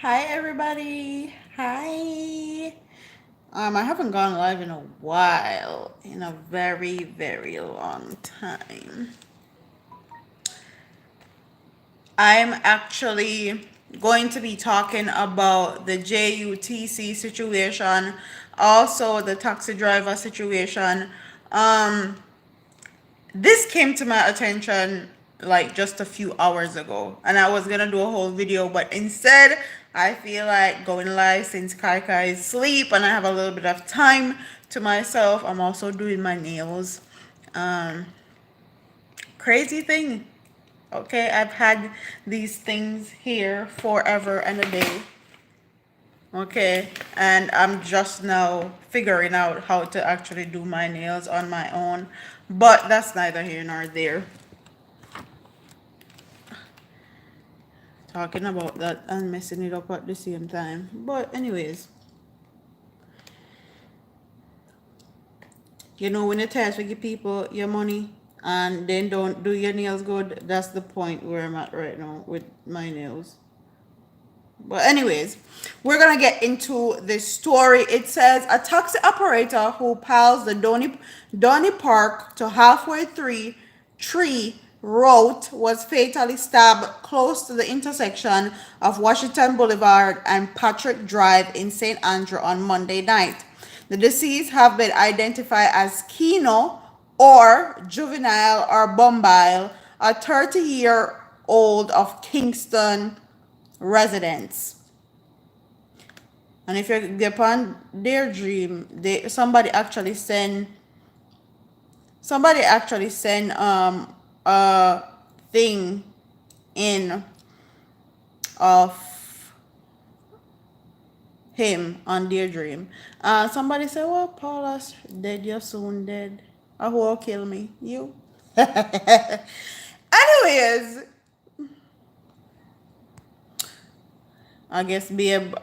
Hi everybody. Hi. I haven't gone live in a while, in a very, very long time. I'm actually going to be talking about the JUTC situation, also the taxi driver situation. Um, this came to my attention like just a few hours ago, and I was gonna do a whole video, but instead I feel like going live since Kai is asleep and I have a little bit of time to myself. I'm also doing my nails. um Crazy thing. Okay, I've had these things here forever and a day. Okay, and I'm just now figuring out how to actually do my nails on my own, but that's neither here nor there. Talking about that and messing it up at the same time. But anyways, when you try to give people your money and then don't do your nails good, that's the point where I'm at right now with my nails. But anyways, we're gonna get into this story. It says a taxi operator who piles the Donny Park to halfway through tree route was fatally stabbed close to the intersection of Washington Boulevard and Patrick Drive in St. Andrew on Monday night. The deceased have been identified as Keno or Juvenile or Bombile, a 30-year-old of Kingston residents. And if you get upon their dream, somebody actually send a thing in of him on their dream. Somebody said, "Well, Paula's dead. You're soon dead. Who will kill me? You." Anyways, I guess babe.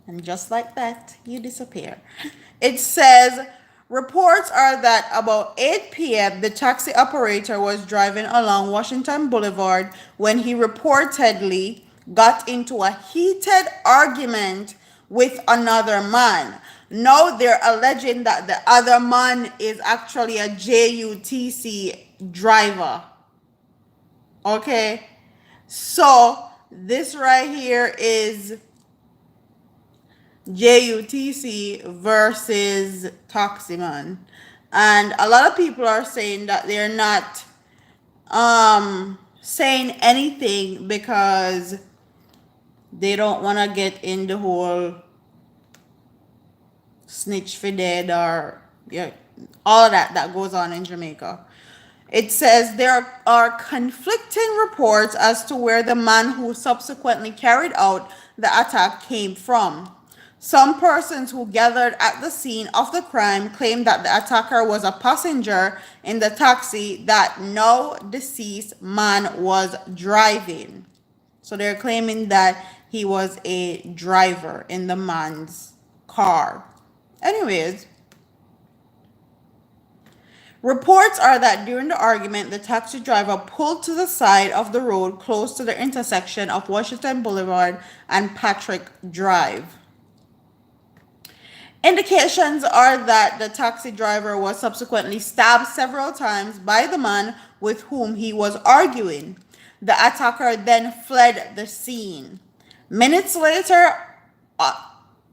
And just like that, you disappear. It says reports are that about 8 p.m., the taxi operator was driving along Washington Boulevard when he reportedly got into a heated argument with another man. Now they're alleging that the other man is actually a JUTC driver. Okay? So this right here is JUTC versus Taxi Man. And a lot of people are saying that they're not saying anything because they don't want to get in the whole snitch for dead or yeah, all of that goes on in Jamaica. It says there are conflicting reports as to where the man who subsequently carried out the attack came from. Some persons who gathered at the scene of the crime claimed that the attacker was a passenger in the taxi that no deceased man was driving. So they're claiming that he was a driver in the man's car. Anyways, reports are that during the argument, the taxi driver pulled to the side of the road close to the intersection of Washington Boulevard and Patrick Drive. Indications are that the taxi driver was subsequently stabbed several times by the man with whom he was arguing. The attacker then fled the scene. Minutes later,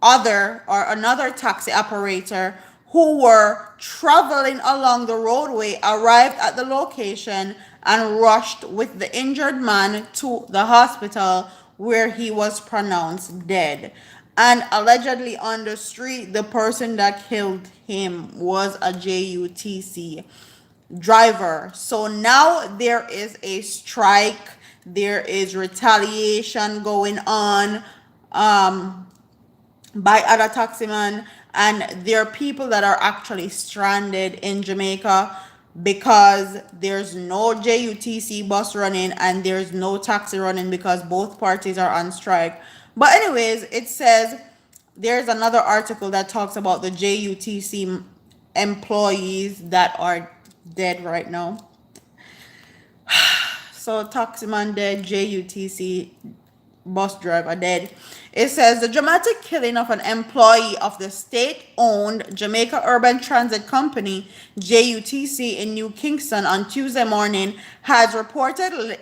another taxi operator who were traveling along the roadway arrived at the location and rushed with the injured man to the hospital where he was pronounced dead. And allegedly on the street, the person that killed him was a JUTC driver. So now there is a strike, there is retaliation going on by other taximen, and there are people that are actually stranded in Jamaica because there's no JUTC bus running and there's no taxi running because both parties are on strike. But anyways, it says there's another article that talks about the JUTC employees that are dead right now. So Taximan dead, JUTC bus driver dead. It says the dramatic killing of an employee of the state-owned Jamaica Urban Transit Company (JUTC) in New Kingston on Tuesday morning has reportedly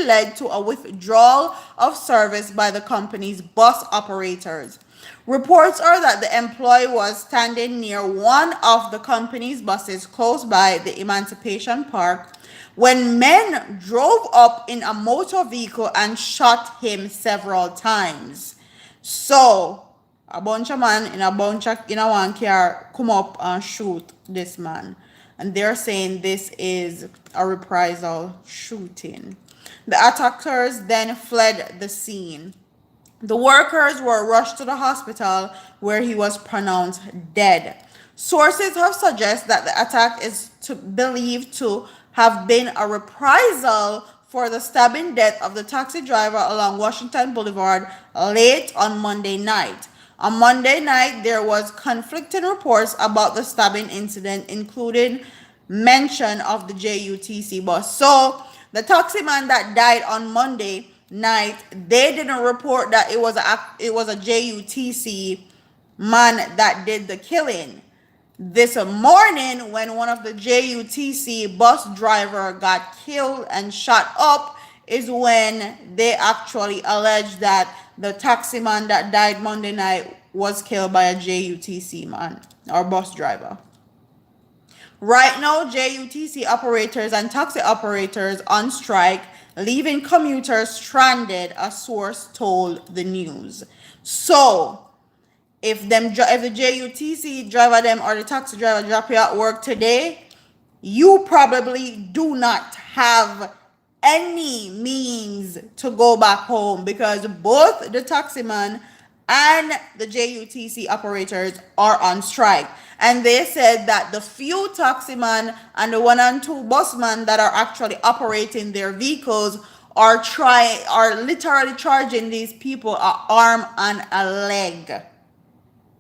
led to a withdrawal of service by the company's bus operators. Reports are that the employee was standing near one of the company's buses close by the Emancipation Park when men drove up in a motor vehicle and shot him several times. So, a bunch of men in a one car come up and shoot this man. And they're saying this is a reprisal shooting. The attackers then fled the scene. The workers were rushed to the hospital where he was pronounced dead. Sources have suggested that the attack is believed to have been a reprisal for the stabbing death of the taxi driver along Washington Boulevard late on Monday night. On Monday night, there was conflicting reports about the stabbing incident, including mention of the JUTC bus. So the taxi man that died on Monday night, they didn't report that it was a JUTC man that did the killing. This morning, when one of the JUTC bus driver got killed and shot up, is when they actually alleged that the taxi man that died Monday night was killed by a JUTC man or bus driver. Right now, JUTC operators and taxi operators on strike, leaving commuters stranded, a source told the news. So, if the JUTC driver them or the taxi driver drop you at work today, you probably do not have any means to go back home because both the taximan and the JUTC operators are on strike. And they said that the few taximan and the 1 and 2 busman that are actually operating their vehicles are literally charging these people an arm and a leg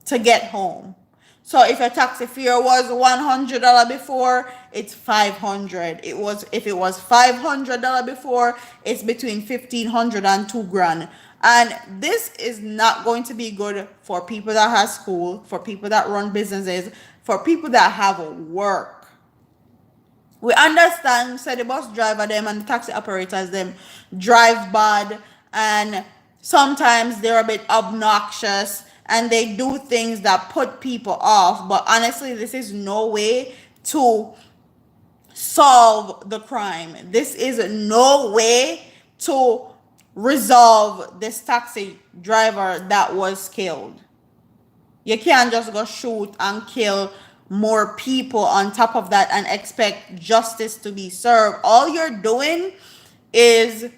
to get home. So if a taxi fare was $100 before, it's $500. If it was $500 before, it's between $1,500 and $2,000. And this is not going to be good for people that have school, for people that run businesses, for people that have work. We understand, so the bus driver them and the taxi operators them drive bad, and sometimes they're a bit obnoxious and they do things that put people off. But honestly, this is no way to solve the crime. This is no way to resolve this taxi driver that was killed. You can't just go shoot and kill more people on top of that and expect justice to be served. All you're doing is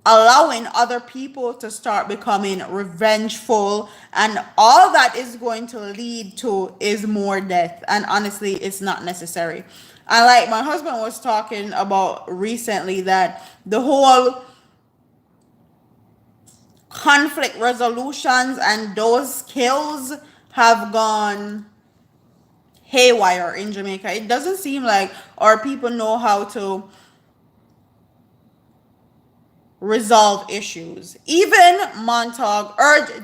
allowing other people to start becoming revengeful, and all that is going to lead to is more death. And honestly, it's not necessary. And like my husband was talking about recently, that the whole conflict resolutions and those skills have gone haywire in Jamaica. It doesn't seem like our people know how to resolve issues. Even Montauk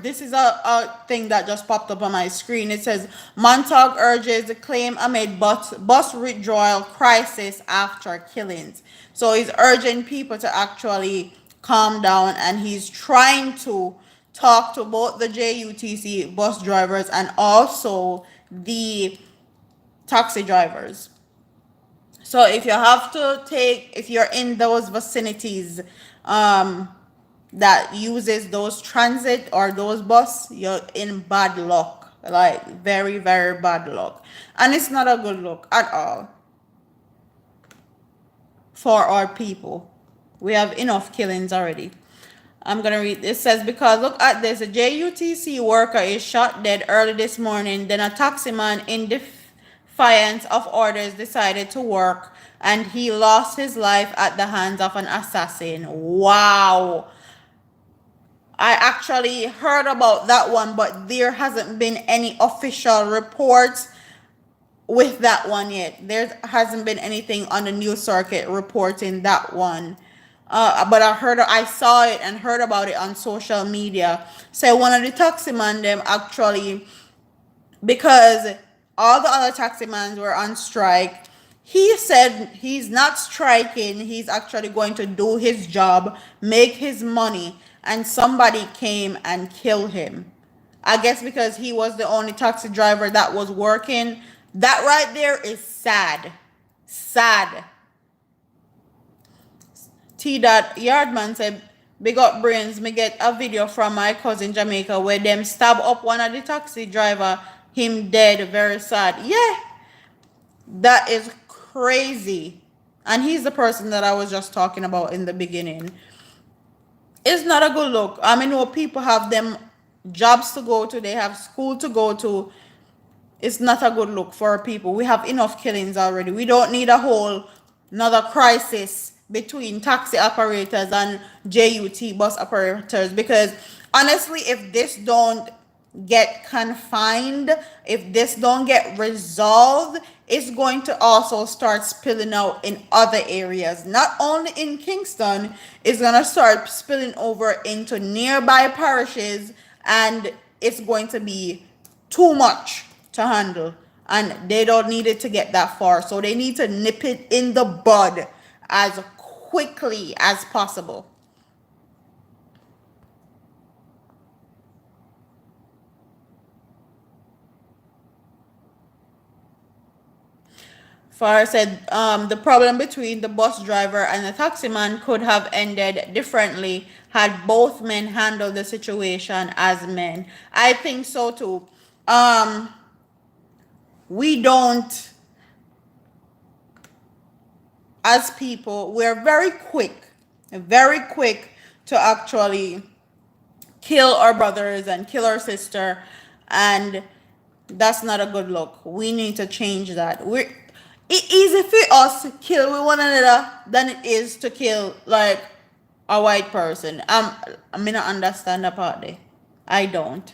this is a thing that just popped up on my screen. It says Montauk urges the claim amid bus withdrawal crisis after killings. So he's urging people to actually calm down, and he's trying to talk to both the JUTC bus drivers and also the taxi drivers. So if you're in those vicinities that uses those transit or those bus, you're in bad luck, like very, very bad luck. And it's not a good look at all for our people. We have enough killings already. I'm going to read. It says, because look at this. A JUTC worker is shot dead early this morning. Then a taximan, in defiance of orders, decided to work, and he lost his life at the hands of an assassin. Wow. I actually heard about that one, but there hasn't been any official reports with that one yet. There hasn't been anything on the news circuit reporting that one. But I saw it and heard about it on social media. So one of the taxi man them actually, because all the other taximans were on strike, he said he's not striking, he's actually going to do his job, make his money, and somebody came and killed him. I guess because he was the only taxi driver that was working. That right there is sad. Sad. T. Yardman said, big up brains, me get a video from my cousin Jamaica where them stab up one of the taxi driver, him dead, very sad. Yeah, that is crazy. And he's the person that I was just talking about in the beginning. It's not a good look. I mean, know people have them jobs to go to, they have school to go to. It's not a good look for people. We have enough killings already. We don't need a whole another crisis between taxi operators and JUT bus operators, because honestly, if this don't get confined, if this don't get resolved, it's going to also start spilling out in other areas. Not only in Kingston, it's going to start spilling over into nearby parishes, and it's going to be too much to handle. And they don't need it to get that far. So they need to nip it in the bud as quickly as possible. Farah said the problem between the bus driver and the taximan could have ended differently had both men handled the situation as men. I think so too. We don't, as people, we're very quick to actually kill our brothers and kill our sister, and that's not a good look. We need to change that. It's easy for us to kill with one another than it is to kill like a white person. I mean, I understand that part there. I don't.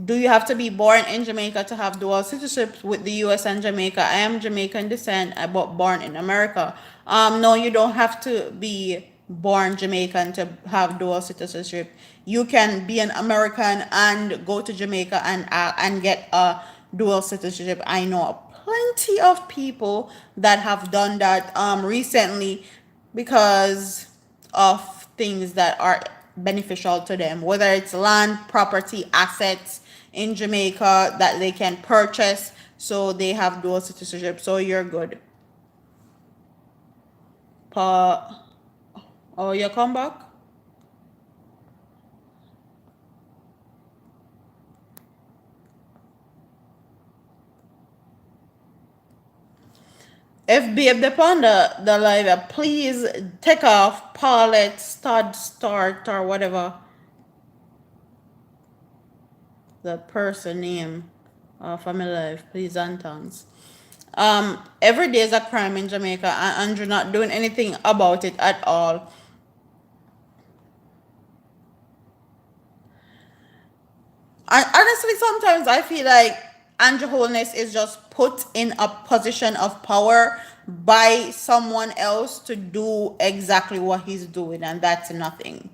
Do you have to be born in Jamaica to have dual citizenship with the US and Jamaica? I am Jamaican descent, but born in America. No, you don't have to be born Jamaican to have dual citizenship. You can be an American and go to Jamaica and get a dual citizenship. I know plenty of people that have done that recently because of things that are beneficial to them, whether it's land, property, assets in Jamaica that they can purchase, so they have dual citizenship. So you're good. Oh, you come back? If babe upon the live, please take off Paulette, Stud, Start, or whatever the person name for my life, please and thanks. Every day is a crime in Jamaica, and Andrew not doing anything about it at all. And honestly, sometimes I feel like Andrew Holness is just put in a position of power by someone else to do exactly what he's doing, and that's nothing.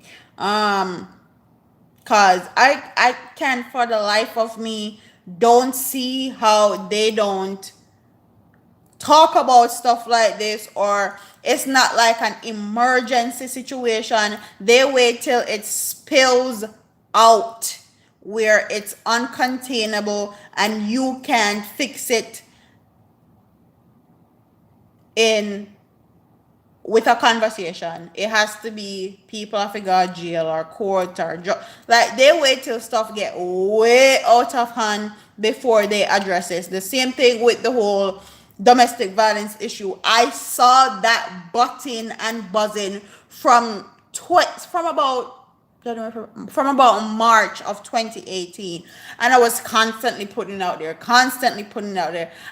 Cause I can't for the life of me don't see how they don't talk about stuff like this, or it's not like an emergency situation. They wait till it spills out where it's uncontainable and you can't fix it in with a conversation. It has to be people have to go to jail or court or like they wait till stuff get way out of hand before they address it. The same thing with the whole domestic violence issue. I saw that button and buzzing from from about March of 2018, and I was constantly putting it out there,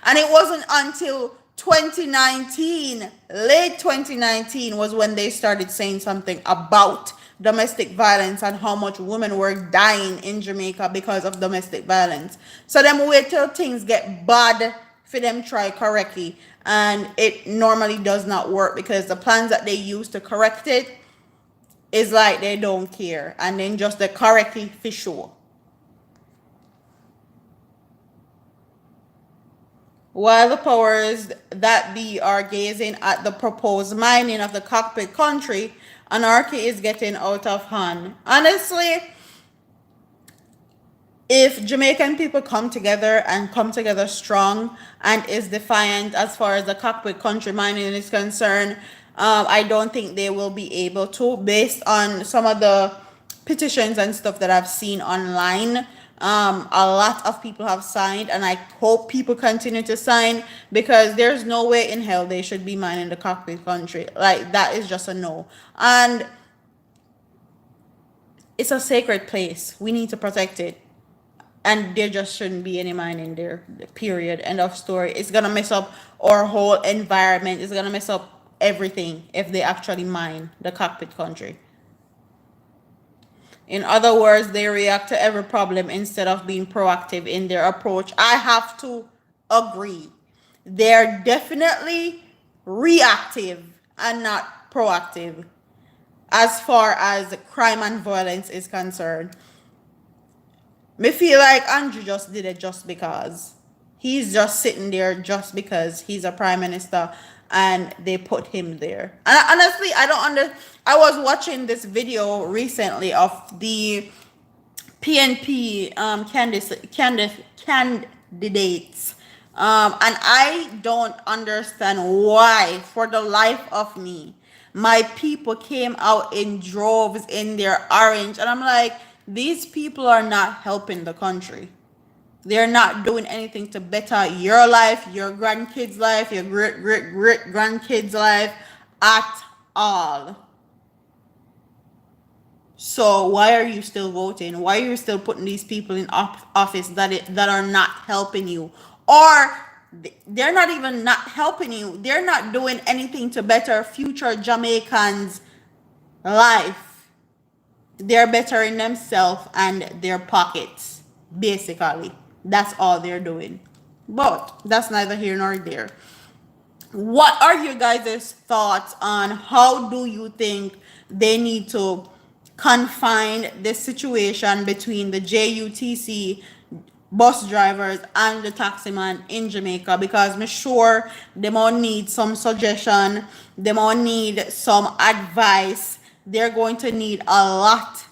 and it wasn't until 2019, late 2019 was when they started saying something about domestic violence and how much women were dying in Jamaica because of domestic violence. So them wait till things get bad for them try correctly, and it normally does not work because the plans that they use to correct it is like they don't care, and then just the correct it for sure. While the powers that be are gazing at the proposed mining of the cockpit country, anarchy is getting out of hand. Honestly, if Jamaican people come together and come together strong and is defiant as far as the cockpit country mining is concerned, I don't think they will be able to, based on some of the petitions and stuff that I've seen online. A lot of people have signed, and I hope people continue to sign because there's no way in hell they should be mining the cockpit country. Like, that is just a no. And it's a sacred place. We need to protect it, and there just shouldn't be any mining there. Period. End of story. It's gonna mess up our whole environment. It's gonna mess up everything if they actually mine the cockpit country. In other words, they react to every problem instead of being proactive in their approach. I have to agree. They're definitely reactive and not proactive as far as crime and violence is concerned. Me feel like Andrew just did it just because. He's just sitting there just because he's a prime minister and they put him there. And honestly, I don't I was watching this video recently of the PNP candidates. And I don't understand why, for the life of me, my people came out in droves in their orange. And I'm like, these people are not helping the country. They're not doing anything to better your life, your grandkids' life, your great grandkids' life at all. So why are you still voting? Why are you still putting these people in office that are not helping you? Or they're not even not helping you. They're not doing anything to better future Jamaicans' life. They're bettering themselves and their pockets, basically. That's all they're doing. But that's neither here nor there. What are your guys' thoughts on how do you think they need to confine this situation between the JUTC bus drivers and the taxi man in Jamaica? Because I'm sure they might need some suggestion, they might need some advice, they're going to need a lot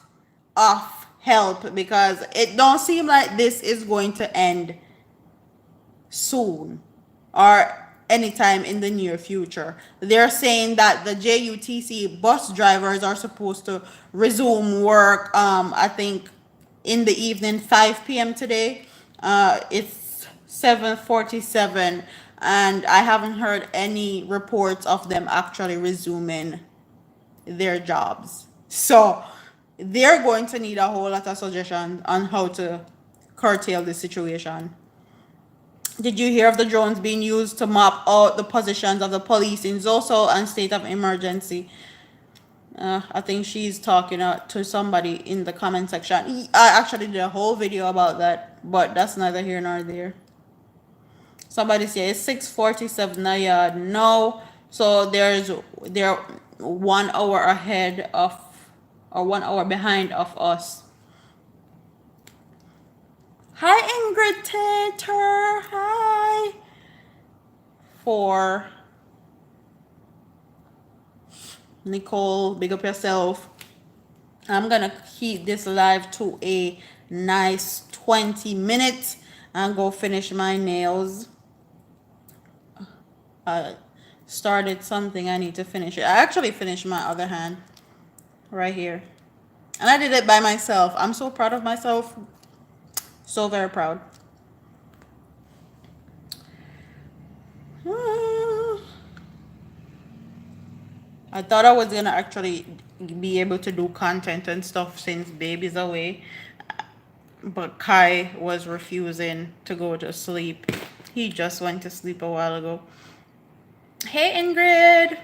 of help because it don't seem like this is going to end soon or anytime in the near future. They're saying that the JUTC bus drivers are supposed to resume work, I think in the evening, 5 p.m. today. It's 7:47, and I haven't heard any reports of them actually resuming their jobs. So they're going to need a whole lot of suggestions on how to curtail the situation. Did you hear of the drones being used to map out the positions of the police in Zoso and state of emergency? I think she's talking to somebody in the comment section. I actually did a whole video about that, but that's neither here nor there. Somebody says 6:47 yard. No, so they're 1 hour ahead of, or 1 hour behind of us. Hi, Ingrid Tater. Hi. For Nicole, big up yourself. I'm gonna keep this live to a nice 20 minutes and go finish my nails. I started something, I need to finish it. I actually finished my other hand right here, and I did it by myself. I'm so proud of myself. So very proud. I thought I was gonna actually be able to do content and stuff since baby's away, but Kai was refusing to go to sleep. He just went to sleep a while ago. Hey, Ingrid.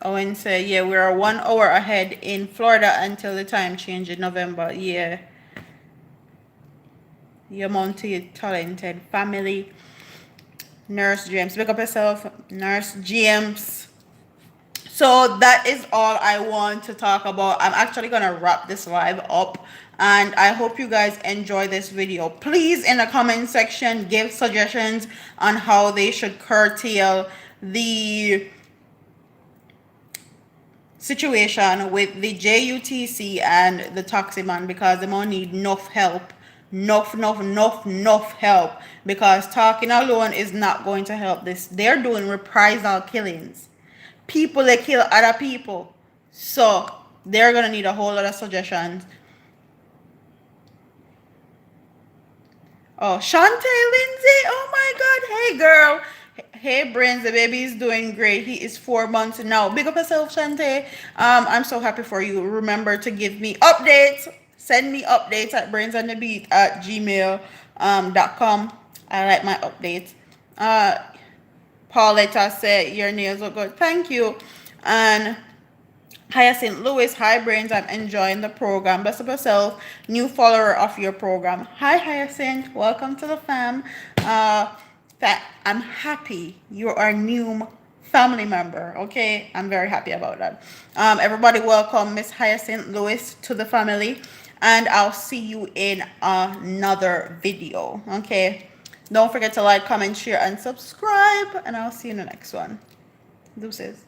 Owen said, yeah, we are 1 hour ahead in Florida until the time change in November. Yeah. You're multi-talented family. Nurse James. Pick up yourself. Nurse James. So that is all I want to talk about. I'm actually gonna wrap this live up, and I hope you guys enjoy this video. Please, in the comment section, give suggestions on how they should curtail the situation with the JUTC and the taxi man, because they might need enough help. Enough help, because talking alone is not going to help this. They're doing reprisal killings. People that kill other people. So they're gonna need a whole lot of suggestions. Oh, Shantae Lindsay. Oh my god. Hey girl. Hey Brains, the baby is doing great. He is 4 months now. Big up yourself, Shantae. I'm so happy for you. Remember to give me updates. Send me updates at brainsandthebeat at gmail.com. I like my updates. Pauletta said your nails look good. Thank you. And Hyacinth Lewis, hi Brains, I'm enjoying the program. Best of yourself, new follower of your program. Hi Hyacinth, welcome to the fam. That I'm happy you are a new family member. Okay, I'm very happy about that. Everybody, welcome Miss Hyacinth Lewis to the family, and I'll see you in another video. Okay, don't forget to like, comment, share, and subscribe, and I'll see you in the next one. Deuces.